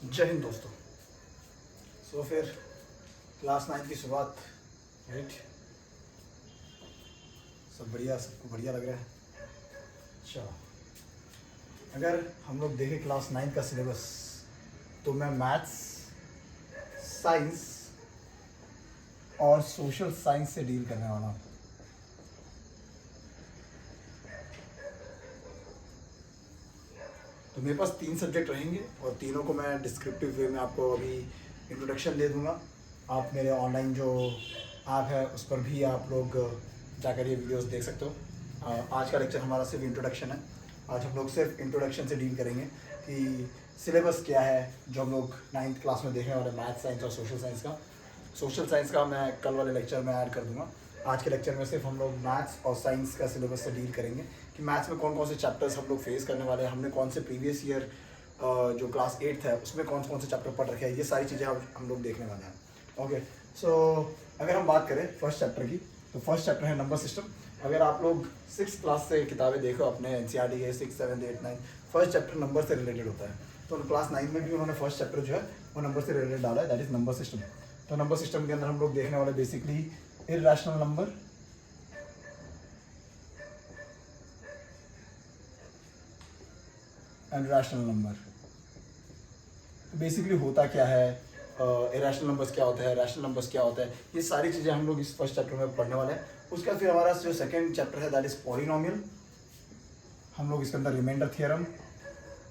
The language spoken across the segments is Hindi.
जय हिंद दोस्तों। फिर क्लास 9 की शुरुआत, राइट। सब बढ़िया, सबको बढ़िया लग रहा है। चलो, अगर हम लोग देखें क्लास 9 का सिलेबस, तो मैं मैथ्स, साइंस और सोशल साइंस से डील करने वाला हूँ। तो मेरे पास 3 सब्जेक्ट रहेंगे और तीनों को मैं डिस्क्रिप्टिव वे में आपको अभी इंट्रोडक्शन दे दूँगा। आप मेरे ऑनलाइन जो ऐप है उस पर भी आप लोग जाकर ये वीडियोस देख सकते हो। आज का लेक्चर हमारा सिर्फ इंट्रोडक्शन है। आज हम लोग सिर्फ इंट्रोडक्शन से डील करेंगे कि सिलेबस क्या है जो हम लोग 9th क्लास में देखने वाले मैथ, साइंस और सोशल साइंस का। सोशल साइंस का मैं कल वाले लेक्चर में ऐड कर दूंगा। आज के लेक्चर में सिर्फ हम लोग मैथ्स और साइंस का सिलेबस से डील करेंगे कि मैथ्स में कौन कौन से चैप्टर्स हम लोग फेस करने वाले हैं, हमने कौन से प्रीवियस ईयर जो क्लास 8 है उसमें कौन कौन से चैप्टर पढ़ रखे हैं, ये सारी चीज़ें हम लोग देखने वाले हैं। ओके, सो अगर हम बात करें फर्स्ट चैप्टर की, तो फर्स्ट चैप्टर है नंबर सिस्टम। अगर आप लोग 6th क्लास से किताबें देखो अपने NCERT के 6, 7, 8, 9, फर्स्ट चैप्टर नंबर से रिलेटेड होता है। तो क्लास 9 में भी उन्होंने फर्स्ट चैप्टर जो है वो नंबर से रिलेटेड डाला है, दैट इज नंबर सिस्टम। तो नंबर सिस्टम के अंदर हम लोग देखने वाले basically irrational number, and rational number. तो बेसिकली होता क्या है, इरेशनल नंबर्स क्या होता है, रैशनल नंबर्स क्या होता है, ये सारी चीज़ें हम लोग इस फर्स्ट चैप्टर में पढ़ने वाले हैं। उसका फिर हमारा जो सेकंड चैप्टर है दैट इज पॉलिनोमियल। हम लोग इसके अंदर रिमाइंडर थ्योरम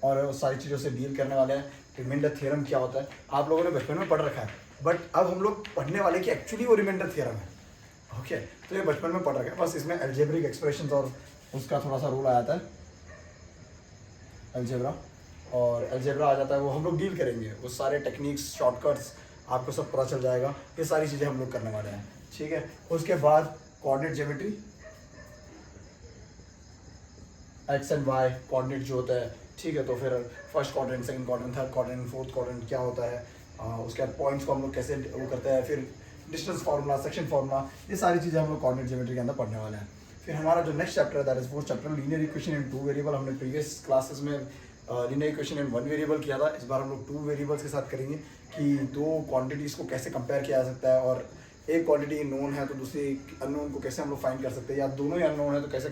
और सारी चीज़ों से डील करने वाले हैं। रिमाइंडर थ्योरम क्या होता है आप लोगों ने बचपन में पढ़ रखा है, बट अब हम लोग पढ़ने वाले कि एक्चुअली वो रिमाइंडर थ्योरम है। ओके, तो ये बचपन में पढ़ रखा है, बस इसमें अलजेब्रिक एक्सप्रेशंस और उसका थोड़ा सा रूल आ जाता है, अलजेब्रा और अलजेब्रा आ जाता है, वो हम लोग डील करेंगे। वो सारे टेक्निक्स, शॉर्टकट्स आपको सब पता चल जाएगा। ये सारी चीज़ें हम लोग करने वाले हैं, ठीक है। उसके बाद coordinate geometry, x and y coordinate जो होता है, ठीक है। तो फिर first quadrant, second quadrant, third quadrant, fourth quadrant क्या होता है, उसके बाद पॉइंट्स को हम लोग कैसे वो करते हैं, फिर डिस्टेंस फार्मूला, सेक्शन फार्मूला, ये सारी चीज़ें हम लोग कोऑर्डिनेट ज्योमेट्री के अंदर पढ़ने वाले हैं। फिर हमारा जो नेक्स्ट चैप्टर है that is fourth chapter, linear equation in 2 variable. हमने प्रीवियस क्लासेस में लीनियर इक्वेशन इन 1 वेरिएबल किया था। इस बार हम लोग 2 वेरिएबल्स के साथ करेंगे कि दो क्वांटिटीज़ को कैसे कंपेयर किया जा सकता है, और एक क्वांटिटी नोन है तो दूसरी अननोन को कैसे हम लोग फाइंड कर सकते हैं, या दोनों ही अननोन है तो कैसे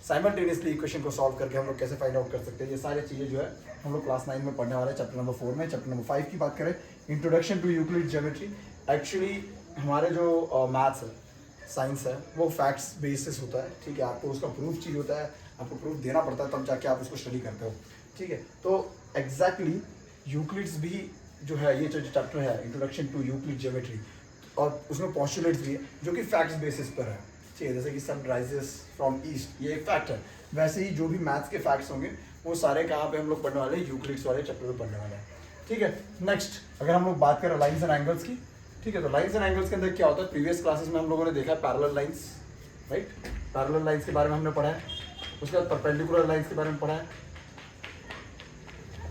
साइमल्टेनियसली इक्वेशन को सॉल्व करके हम लोग कैसे फाइंड आउट कर सकते हैं। ये सारी चीज़ें जो है हम लोग क्लास 9 में पढ़ने वाले हैं चैप्टर नंबर 4 में। चैप्टर नंबर 5 की बात करें, introduction to Euclid geometry. Actually हमारे जो मैथ्स है, साइंस है, वो फैक्ट्स बेसिस होता है, ठीक है। आपको उसका प्रूफ चाहिए होता है, आपको प्रूफ देना पड़ता है, तब जाके आप उसको स्टडी करते हो, ठीक है। तो एग्जैक्टली यूक्लिड्स भी जो है, ये जो चैप्टर है इंट्रोडक्शन टू यूक्लिड ज्योमेट्री, और उसमें पॉस्टुलेट्स भी है जो कि फैक्ट्स बेसिस पर है, ठीक है। जैसे कि सन राइजेस फ्रॉम ईस्ट, ये एक फैक्ट है। वैसे ही जो भी मैथ्स के फैक्ट्स होंगे वो सारे कहाँ पे हम लोग पढ़ने वाले हैं, यूक्लिड्स वाले चैप्टर में पढ़ने वाले हैं, ठीक है। नेक्स्ट अगर हम लोग बात करें लाइन्स एंड एंगल्स की, ठीक है। तो लाइन्स एंड एंगल्स के अंदर क्या होता है, प्रीवियस क्लासेस में हम लोगों ने देखा है parallel lines, right. Parallel lines के बारे में हमने पढ़ा है। उसके बाद परपेंडिकुलर लाइन्स के बारे में पढ़ा है।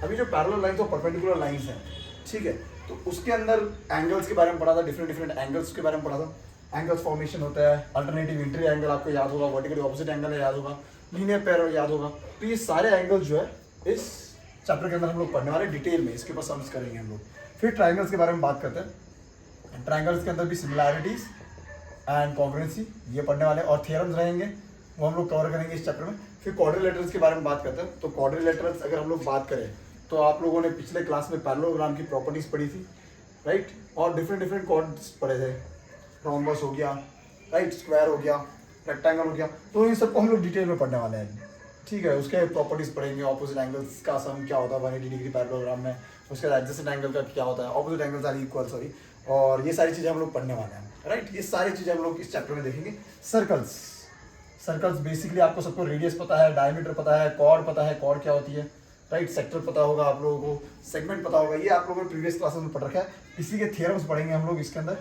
अभी जो पैरेलल लाइन्स और परपेंडिकुलर लाइन्स हैं, ठीक है, तो उसके अंदर एंगल्स के बारे में पढ़ा था, डिफरेंट एंगल्स के बारे में पढ़ा था। एंगल्स फॉर्मेशन होता है, अल्टरनेटिव इंट्री एंगल आपको याद होगा, वर्टिकली ऑपोजिट एंगल है याद होगा, लीनियर पैरेलल याद होगा। तो ये सारे एंगल्स जो है इस चैप्टर के अंदर हम लोग पढ़ने वाले डिटेल में, इसके ऊपर सम्स करेंगे हम लोग। फिर ट्राइंगल्स के बारे में बात करते हैं। ट्राइंगल्स के अंदर भी सिमिलैरिटीज एंड कॉन्ग्रुएंसी ये पढ़ने वाले, और थियरम्स रहेंगे, वो हम लोग कवर करेंगे इस चैप्टर में। फिर क्वाड्रिलेटरल्स के बारे में बात करते हैं। तो क्वाड्रिलेटरल्स अगर हम लोग बात करें तो आप लोगों ने पिछले क्लास में पैरेललोग्राम की प्रॉपर्टीज पढ़ी थी, राइट। और डिफरेंट कॉर्ड्स पढ़े थे, रोम्बस हो गया, राइट, स्क्वायर हो गया, रेक्टेंगल हो गया। तो इन सबको हम लोग डिटेल में पढ़ने वाले हैं, ठीक है। उसके प्रॉपर्टीज पढ़ेंगे, ऑपोजिट एंगल्स का सम क्या होता है 180 डिग्री पैरेललोग्राम में, उसके बाद एडजेसेंट एंगल का क्या होता है, opposite angles are equal, sorry, और ये सारी चीज़ें हम लोग पढ़ने वाले हैं, राइट। ये सारी चीज़ें हम लोग इस चैप्टर में देखेंगे। सर्कल्स बेसिकली आपको सबको रेडियस पता है, डायमीटर पता है, कॉर्ड पता है, कॉर्ड क्या होती है, राइट। सेक्टर पता होगा आप लोगों को, सेगमेंट पता होगा, ये आप लोगों ने प्रीवियस क्लासेस में पढ़ रखा है। इसी के थियरम्स पढ़ेंगे हम लोग इसके अंदर।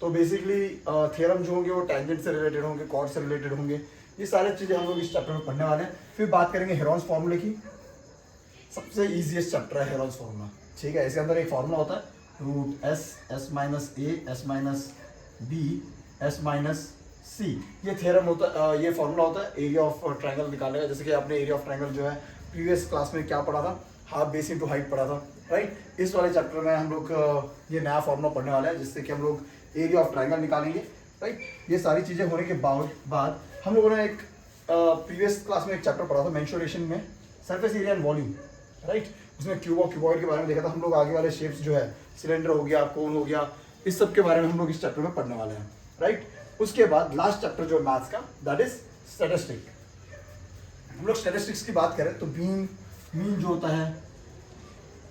तो बेसिकली थियरम जो होंगे वो टेंजेंट से रिलेटेड होंगे, कॉर्ड से रिलेटेड होंगे, ये सारी चीज़ें हम लोग इस चैप्टर में पढ़ने वाले हैं। फिर बात करेंगे हेरोन्स फार्मूले की। सबसे ईजीएस्ट चैप्टर है हेरोन्स फार्मूला, ठीक है। इसके अंदर एक फार्मूला होता है root s minus a s minus b s minus c. ये थ्योरम होता है, ये फार्मूला होता है एरिया ऑफ ट्रायंगल निकालने का। जैसे कि आपने एरिया ऑफ ट्रायंगल जो है प्रीवियस क्लास में क्या पढ़ा था, हाफ बेस इंटू हाइट पढ़ा था, राइट। इस वाले चैप्टर में हम लोग ये नया फॉर्मूला पढ़ने वाला है जिससे कि हम लोग एरिया ऑफ ट्राइंगल निकालेंगे, राइट। ये सारी चीज़ें होने के बाद हम लोगों ने एक प्रीवियस क्लास में एक चैप्टर पढ़ा था मेंसुरेशन में, surface area and volume, right. उसमें क्यूब और क्यूबॉइड के बारे में देखा था हम लोग। आगे वाले शेप्स जो है सिलेंडर हो गया, कोन हो गया, इस सब के बारे में हम लोग इस चैप्टर में पढ़ने वाले हैं, राइट। उसके बाद लास्ट चैप्टर जो मैथ्स का, दैट इज स्टैटिस्टिक। हम लोग स्टैटिस्टिक्स की बात करें तो मीन जो होता है,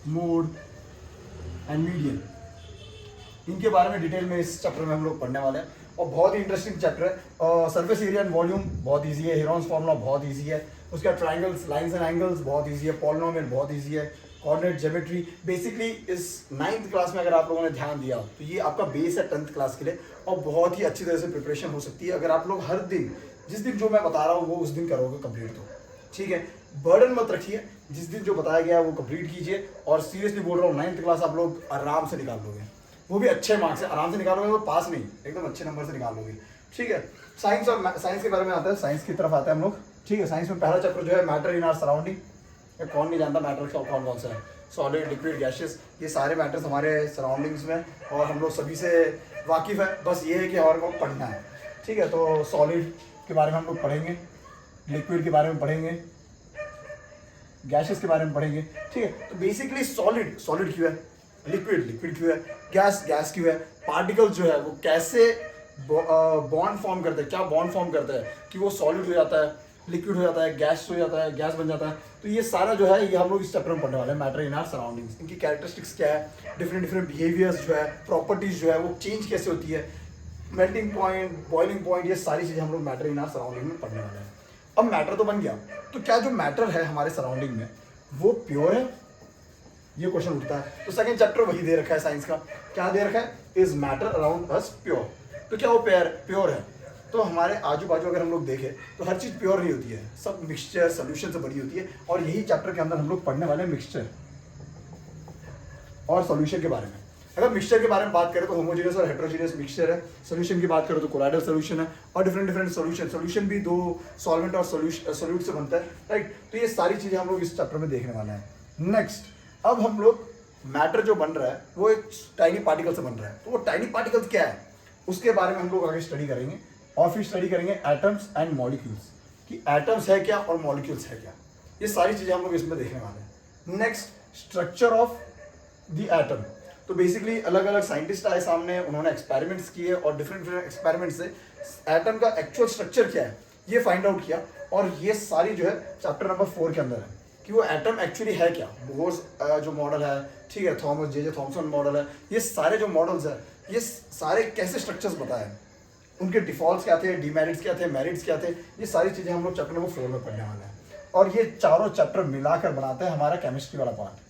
मोड एंड मीडियन, इनके बारे में डिटेल में इस चैप्टर में हम लोग पढ़ने वाले हैं और बहुत ही इंटरेस्टिंग चैप्टर है। सरफेस एरिया एंड वॉल्यूम बहुत इजी है, हेरोन्स फार्मूला बहुत इजी है, उसका ट्राइंगल्स, लाइंस एंड एंगल्स बहुत इजी है, पॉलिनोमियल बहुत इजी है, कोऑर्डिनेट ज्योमेट्री। बेसिकली इस 9th क्लास में अगर आप लोगों ने ध्यान दिया तो ये आपका बेस है 10th क्लास के लिए और बहुत ही अच्छी तरह से प्रिपरेशन हो सकती है अगर आप लोग हर दिन, जिस दिन जो मैं बता रहा हूँ वो उस दिन करोगे कंप्लीट तो, ठीक है। बर्डन मत रखिए, जिस दिन जो बताया गया है वो कंप्लीट कीजिए और सीरियसली बोल रहा हूँ 9th क्लास आप लोग आराम से निकाल लोगे, वो भी अच्छे मार्क्स से आराम से निकालोगे, वो पास नहीं, एकदम अच्छे नंबर से निकाल लोगे, ठीक है। साइंस और साइंस के बारे में आता है, साइंस की तरफ आते हैं हम लोग, ठीक है। साइंस में पहला चैप्टर जो है मैटर इन आवर सराउंडिंग। कौन नहीं जानता मैटर कौन कौन सा है, सॉलिड, लिक्विड, गैसेस, ये सारे मैटर्स हमारे सराउंडिंग्स में और हम लोग सभी से वाकिफ़ है, बस ये है कि हमारे को पढ़ना है, ठीक है। तो सॉलिड के बारे में हम लोग पढ़ेंगे, लिक्विड के बारे में पढ़ेंगे, गैसेस के बारे में पढ़ेंगे, ठीक है। तो बेसिकली सॉलिड क्यों है, लिक्विड क्यों है, गैस क्यों है, पार्टिकल जो है वो कैसे बॉन्ड फॉर्म करते हैं, क्या बॉन्ड फॉर्म करता है कि वो सॉलिड हो जाता है, लिक्विड हो जाता है, गैस हो जाता है, गैस बन जाता है। तो ये सारा जो है ये हम लोग इस चैप्टर में पढ़ने वाले हैं, मैटर इन आवर सराउंडिंग्स। इनकी कैरेक्टरिस्टिक्स क्या है, डिफरेंट बिहेवियर्स जो है, प्रॉपर्टीज जो है वो चेंज कैसे होती है, मेल्टिंग पॉइंट, बॉइलिंग पॉइंट, ये सारी चीज़ें हम लोग मैटर इन आवर सराउंडिंग में पढ़ने वाले हैं। अब मैटर तो बन गया, तो क्या जो मैटर है हमारे सराउंडिंग में वो प्योर है, ये क्वेश्चन उठता है। तो सेकंड चैप्टर वही दे रखा है साइंस का, क्या दे रखा है, is matter around us pure. तो क्या वो प्योर है, तो हमारे आजू बाजू अगर हम लोग देखें तो हर चीज़ प्योर नहीं होती है, सब मिक्सचर सोल्यूशन से बनी होती है और यही चैप्टर के अंदर हम लोग पढ़ने वाले हैं मिक्सचर और सोल्यूशन के बारे में। अगर मिक्सचर के बारे में बात करें तो होमोजेनियस और हेट्रोजेनियस मिक्सचर है, सोल्यूशन की बात करें तो कोलाइडल सोल्यूशन है और डिफरेंट सोल्यूशन भी दो सॉल्वेंट और सोल्यूट से बनता है, राइट। तो ये सारी चीज़ें हम लोग इस चैप्टर में देखने वाले हैं। नेक्स्ट, अब हम लोग मैटर जो बन रहा है वो एक टाइनी पार्टिकल से बन रहा है, तो वो टाइनी पार्टिकल्स क्या है उसके बारे में हम लोग आगे स्टडी करेंगे और फिर स्टडी करेंगे एटम्स एंड मॉलिक्यूल्स, कि एटम्स है क्या और मॉलिक्यूल्स है क्या, ये सारी चीज़ें हम लोग इसमें देखने वाले हैं। Next, structure of the atom. तो बेसिकली अलग अलग साइंटिस्ट आए सामने, उन्होंने एक्सपेरिमेंट्स किए और डिफरेंट एक्सपेरिमेंट से एटम का एक्चुअल स्ट्रक्चर क्या है ये फाइंड आउट किया और ये सारी जो है चैप्टर नंबर 4 के अंदर है कि वो एटम एक्चुअली है क्या। बोर्स जो मॉडल है, ठीक है, थॉमस जे थॉमसन मॉडल है, ये सारे जो मॉडल्स हैं ये सारे कैसे स्ट्रक्चर्स बताए, उनके डिफॉल्ट्स क्या थे, डिमेरिट्स क्या थे, मेरिट्स क्या थे, ये सारी चीज़ें हम लोग चैप्टर नंबर 4 में पढ़ने वाले हैं और ये चारों चैप्टर मिलाकर बनाते हैं हमारा केमिस्ट्री वाला पार्ट।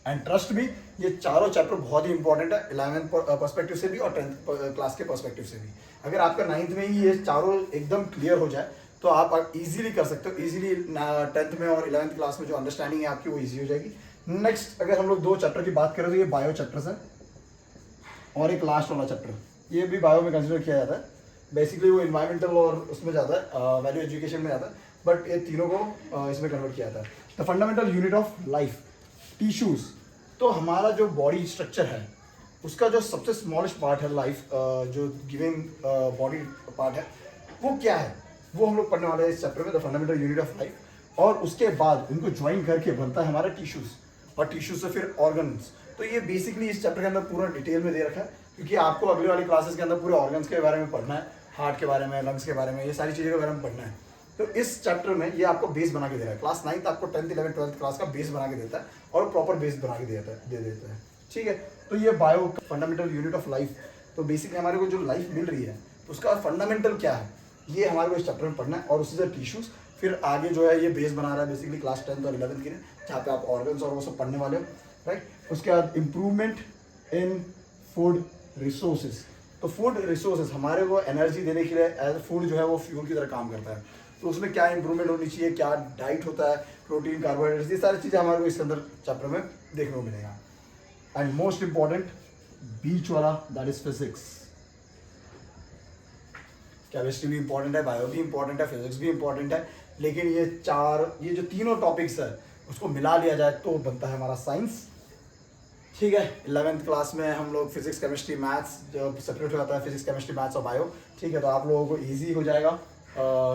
एंड ट्रस्ट भी, ये चारों चैप्टर बहुत ही इंपॉर्टेंट है 11th पर्सपेक्टिव से भी और 10th क्लास के पर्सपेक्टिव से भी। अगर आपका 9th में ही ये चारों एकदम क्लियर हो जाए तो आप इजीली कर सकते हो, इजीली 10th में और 11th क्लास में जो अंडरस्टैंडिंग है आपकी वो इजी हो जाएगी। नेक्स्ट, अगर हम लोग 2 चैप्टर की बात करें तो ये बायो चैप्टर्स है और एक लास्ट वाला चैप्टर, ये भी बायो में कंसिडर किया जाता है। बेसिकली वो इन्वायरमेंटल और उसमें जाता है, वैल्यू एजुकेशन में जाता है, बट ये तीनों को इसमें कन्वर्ट किया जाता है। The fundamental unit of life, tissues. तो हमारा जो बॉडी स्ट्रक्चर है उसका जो सबसे स्मॉलेस्ट पार्ट है लाइफ, जो गिविंग बॉडी पार्ट है वो क्या है, वो हम लोग पढ़ने वाले हैं इस चैप्टर में, the fundamental unit of life. और उसके बाद उनको ज्वाइन करके बनता है हमारा टिश्यूज़ और टिश्यूज से फिर ऑर्गन्स। तो ये बेसिकली इस चैप्टर के अंदर पूरा डिटेल में दे रखा है क्योंकि आपको अगले वाली क्लासेस के अंदर पूरे ऑर्गन्स के बारे में पढ़ना है, हार्ट के बारे में, लंग्स के बारे में, ये सारी चीज़ों के बारे में पढ़ना है। तो इस चैप्टर में ये आपको बेस बना के दे रहा है, क्लास 9th आपको 10th 11th 12th क्लास का बेस बना के देता है और प्रॉपर बेस बना के दे देता है, ठीक है। तो ये bio fundamental unit of life, तो बेसिकली हमारे को जो लाइफ मिल रही है तो उसका फंडामेंटल क्या है ये हमारे को इस चैप्टर में पढ़ना है और उससे से टिश्यूज़, फिर आगे जो है ये बेस बना रहा है बेसिकली क्लास 10th और 11th के लिए जहाँ पे आप ऑर्गन्स और वो सब पढ़ने वाले हो, राइट। उसके बाद इम्प्रूवमेंट इन फूड रिसोर्सेज। तो फूड रिसोर्सेज हमारे को एनर्जी देने के लिए एज ए फूड जो है वो फ्यूल की तरह काम करता है, तो उसमें क्या इंप्रूवमेंट होनी चाहिए, क्या डाइट होता है, प्रोटीन, कार्बोहाइड्रेट्स, ये सारी चीज़ें हमारे को इसके अंदर चैप्टर में देखने को मिलेगा। एंड मोस्ट इंपॉर्टेंट बीच वाला, दैट इज फिजिक्स। केमिस्ट्री भी इंपॉर्टेंट है, बायो भी इंपॉर्टेंट है, फिजिक्स भी इंपॉर्टेंट है, लेकिन ये जो तीनों टॉपिक्स है उसको मिला लिया जाए तो बनता है हमारा साइंस। ठीक है, 11th क्लास में हम लोग फिजिक्स केमिस्ट्री मैथ्स जो सेपरेट हो जाता है, फिजिक्स केमिस्ट्री मैथ्स और बायो। ठीक है, तो आप लोगों को ईजी हो जाएगा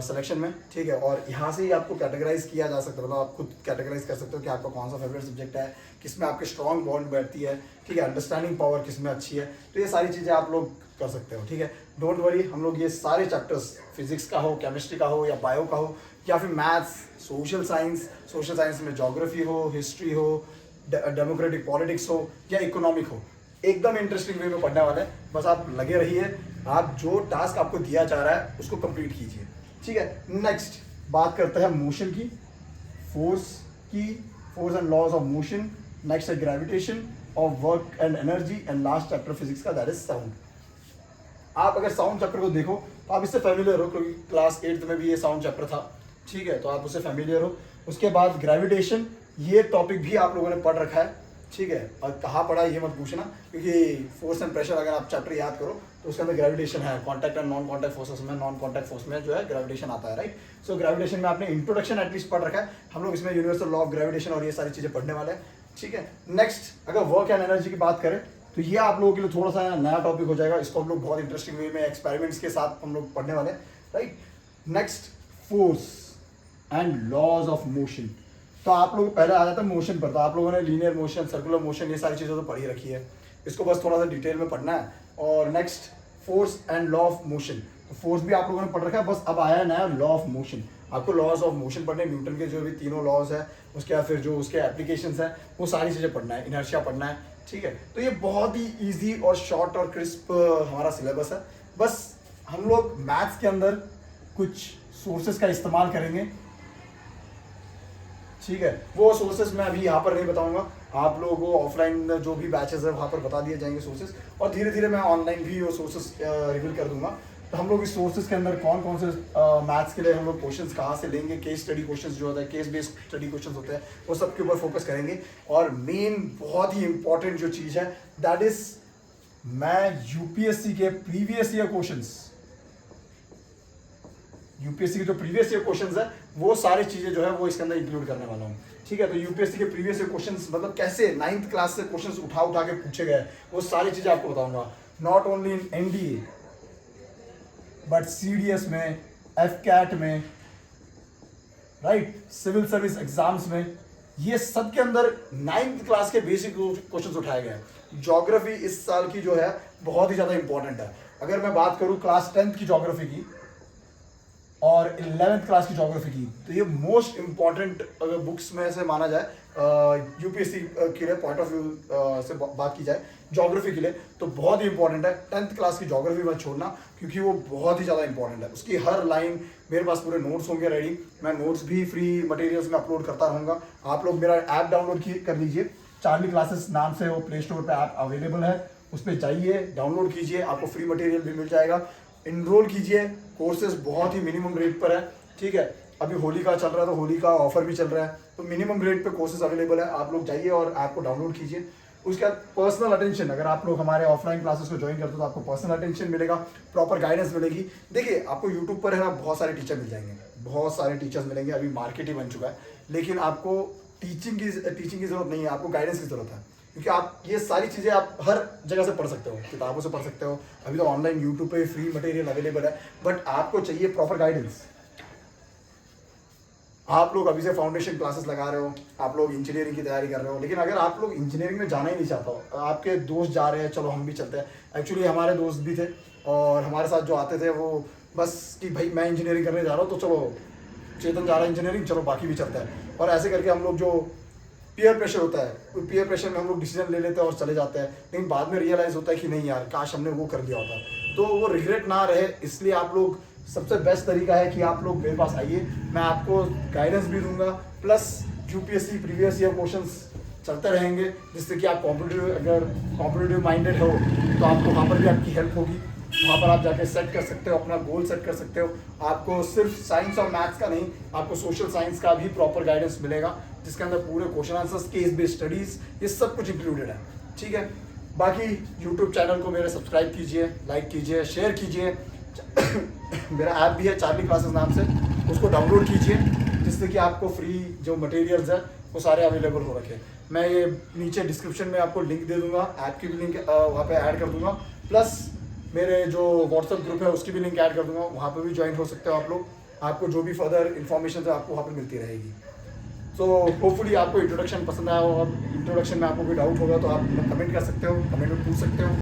सिलेक्शन में। ठीक है, और यहाँ से ही आपको कैटेगराइज किया जा सकता है, मतलब आप खुद कैटेगराइज कर सकते हो कि आपका कौन सा फेवरेट सब्जेक्ट है, किसमें आपके स्ट्रॉन्ग बॉन्ड बैठती है। ठीक है, अंडरस्टैंडिंग पावर किसमें अच्छी है, तो ये सारी चीज़ें आप लोग कर सकते हो। ठीक है, डोंट वरी, हम लोग ये सारे चैप्टर्स फिजिक्स का हो, केमिस्ट्री का हो या बायो का हो या फिर मैथ्स, सोशल साइंस में जोग्राफी हो, हिस्ट्री हो, डेमोक्रेटिक पॉलिटिक्स हो या इकोनॉमिक हो, एकदम इंटरेस्टिंग वे में पढ़ने वाला है। बस आप लगे रहिए, आप जो टास्क आपको दिया जा रहा है उसको कंप्लीट कीजिए। ठीक है, नेक्स्ट बात करते हैं मोशन की, force and laws of motion. Next है gravitation of work and energy and last chapter physics का दैट इज साउंड। आप अगर साउंड चैप्टर को देखो तो आप इससे फेमिलियर हो, क्योंकि क्लास 8th में भी ये साउंड चैप्टर था। ठीक है, तो आप उससे फेमिलियर हो। उसके बाद ग्रेविटेशन, ये टॉपिक भी आप लोगों ने पढ़ रखा है। ठीक है, और कहाँ पढ़ा ये मत पूछना, क्योंकि फोर्स एंड प्रेशर अगर आप चैप्टर याद करो तो उसके अंदर ग्रेविटेशन है, contact and non contact forces में, नॉन कॉन्टैक्ट फोर्स में जो है ग्रेविटेशन आता है, राइट। सो ग्रेविटेशन में आपने इंट्रोडक्शन एटलीस्ट पढ़ रखा है। हम लोग इसमें यूनिवर्सल लॉ ऑफ ग्रेविटेशन और ये सारी चीज़ें पढ़ने वाले हैं। ठीक है, नेक्स्ट अगर वर्क एंड एनर्जी की बात करें तो ये आप लोगों के लिए थोड़ा सा नया टॉपिक हो जाएगा। इसको हम लोग बहुत इंटरेस्टिंग वे में एक्सपेरिमेंट्स के साथ हम लोग पढ़ने वाले हैं, right. Next force and laws of motion. तो आप लोग पहले आ जाता है मोशन पर, तो आप लोगों ने लीनियर मोशन, सर्कुलर मोशन, ये सारी चीज़ें तो पढ़ी रखी है, इसको बस थोड़ा सा डिटेल में पढ़ना है। और next force and law of motion, तो फोर्स भी आप लोगों ने पढ़ रखा है, बस अब आया है नया लॉ ऑफ मोशन। आपको लॉज ऑफ मोशन पढ़ने, न्यूटन के जो भी तीनों लॉज है, उसके बाद फिर जो उसके एप्लीकेशंस हैं वो सारी चीज़ें पढ़ना है, इनर्शिया पढ़ना है। ठीक है, तो ये बहुत ही ईजी और शॉर्ट और क्रिस्प हमारा सिलेबस है। बस हम लोग मैथ्स के अंदर कुछ सोर्सेज का इस्तेमाल करेंगे। ठीक है, वो सोर्सेज मैं अभी यहाँ पर नहीं बताऊंगा, आप लोगों को ऑफलाइन जो भी बैचेस है वहाँ पर बता दिए जाएंगे सोर्सेज, और धीरे धीरे मैं ऑनलाइन भी वो सोर्सेज रिवील कर दूंगा। तो हम लोग इस सोर्सेज के अंदर कौन कौन से मैथ्स के लिए हम लोग क्वेश्चंस कहाँ से लेंगे, केस स्टडी क्वेश्चंस जो होता है, केस बेस्ड स्टडी क्वेश्चंस होते हैं, वो सब के ऊपर फोकस करेंगे। और मेन बहुत ही इंपॉर्टेंट जो चीज़ है दैट इज, मैं यूपीएससी के प्रीवियस ईयर क्वेश्चंस, यूपीएससी के जो प्रीवियस ईयर क्वेश्चंस है वो सारी चीजें जो है वो इसके अंदर इंक्लूड करने वाला हूँ। ठीक है, तो यूपीएससी के प्रीवियस ईयर क्वेश्चंस मतलब कैसे 9th क्लास से क्वेश्चंस उठा के पूछे गए, वो सारी चीजें आपको बताऊंगा। Not only in NDA but CDS में, एफकैट में, राइट, सिविल सर्विस एग्जाम्स में, ये सब के अंदर 9th क्लास के बेसिक क्वेश्चंस उठाए गए हैं। ज्योग्राफी इस साल की जो है बहुत ही ज्यादा इंपॉर्टेंट है। अगर मैं बात करूं क्लास 10th की ज्योग्राफी की और 11th क्लास की ज्योग्राफी की, तो ये मोस्ट इंपॉर्टेंट अगर बुक्स में से माना जाए यूपीएससी के लिए पॉइंट ऑफ व्यू से बात की जाए ज्योग्राफी के लिए, तो बहुत ही इंपॉर्टेंट है। 10th क्लास की ज्योग्राफी मत छोड़ना, क्योंकि वो बहुत ही ज़्यादा इंपॉर्टेंट है। उसकी हर लाइन, मेरे पास पूरे नोट्स होंगे रेडी, मैं नोट्स भी फ्री मटेरियल्स में अपलोड करता रहूँगा। आप लोग मेरा ऐप डाउनलोड कर लीजिए, चार्ली क्लासेस नाम से वो प्ले स्टोर पर ऐप अवेलेबल है, उस पर जाइए, डाउनलोड कीजिए, आपको फ्री मटेरियल भी मिल जाएगा। इनरोल कीजिए, कोर्सेज बहुत ही मिनिमम रेट पर है। ठीक है, अभी होली का चल रहा है तो होली का ऑफर भी चल रहा है, तो मिनिमम रेट पे कोर्सेज अवेलेबल है। आप लोग जाइए और ऐप को डाउनलोड कीजिए। उसके बाद पर्सनल अटेंशन, अगर आप लोग हमारे ऑफलाइन क्लासेस को ज्वाइन करते हो तो आपको पर्सनल अटेंशन मिलेगा, प्रॉपर गाइडेंस मिलेगी। देखिए, आपको यूट्यूब पर है ना बहुत सारे टीचर मिल जाएंगे, बहुत सारे टीचर्स मिलेंगे, अभी मार्केट ही बन चुका है, लेकिन आपको टीचिंग की ज़रूरत नहीं है, आपको गाइडेंस की ज़रूरत है। क्योंकि आप ये सारी चीज़ें आप हर जगह से पढ़ सकते हो, किताबों से पढ़ सकते हो, अभी तो ऑनलाइन यूट्यूब पे फ्री मटेरियल अवेलेबल है, बट आपको चाहिए प्रॉपर गाइडेंस। आप लोग अभी से फाउंडेशन क्लासेस लगा रहे हो, आप लोग इंजीनियरिंग की तैयारी कर रहे हो, लेकिन अगर आप लोग इंजीनियरिंग में जाना ही नहीं चाहते हो, आपके दोस्त जा रहे हैं, चलो हम भी चलते हैं। एक्चुअली हमारे दोस्त भी थे और हमारे साथ जो आते थे वो बस कि भाई मैं इंजीनियरिंग करने जा रहा हूँ तो चलो चेतन जा रहा है इंजीनियरिंग, चलो बाकी भी चलता है। और ऐसे करके हम लोग जो पीयर प्रेशर होता है, पीयर प्रेशर में हम लोग डिसीजन ले लेते हैं और चले जाते हैं, लेकिन बाद में रियलाइज़ होता है कि नहीं यार, काश हमने वो कर दिया होता। तो वो रिग्रेट ना रहे, इसलिए आप लोग, सबसे बेस्ट तरीका है कि आप लोग मेरे पास आइए, मैं आपको गाइडेंस भी दूंगा, plus UPSC previous year questions चलते रहेंगे, जिससे कि आप कॉम्पिटिटिव, अगर कॉम्पिटिटिव माइंडेड हो तो आपको वहाँ पर भी आपकी हेल्प होगी। वहाँ पर आप जाके सेट कर सकते हो, अपना गोल सेट कर सकते हो। आपको सिर्फ साइंस और मैथ्स का नहीं, आपको सोशल साइंस का भी प्रॉपर गाइडेंस मिलेगा, जिसके अंदर पूरे question answers, case based studies, ये सब कुछ इंक्लूडेड है। ठीक है, बाकी यूट्यूब चैनल को मेरे सब्सक्राइब कीजिए, लाइक कीजिए, शेयर कीजिए। मेरा ऐप भी है चार्ली क्लासेस नाम से, उसको डाउनलोड कीजिए, जिससे कि आपको फ्री जो मटेरियल्स है वो सारे अवेलेबल हो रखे हैं। मैं ये नीचे डिस्क्रिप्शन में आपको लिंक दे दूंगा, ऐप की भी लिंक वहाँ पे ऐड कर दूंगा, प्लस मेरे जो व्हाट्सअप ग्रुप है उसकी भी लिंक ऐड कर दूंगा, वहाँ पे भी ज्वाइन हो सकते हो आप लोग। आपको जो भी फर्दर इन्फॉर्मेशन है आपको वहाँ पे मिलती रहेगी। सो होपफुली आपको इंट्रोडक्शन पसंद आया होगा। इंट्रोडक्शन में आपको कोई डाउट होगा तो आप कमेंट कर सकते हो, कमेंट में पूछ सकते हो।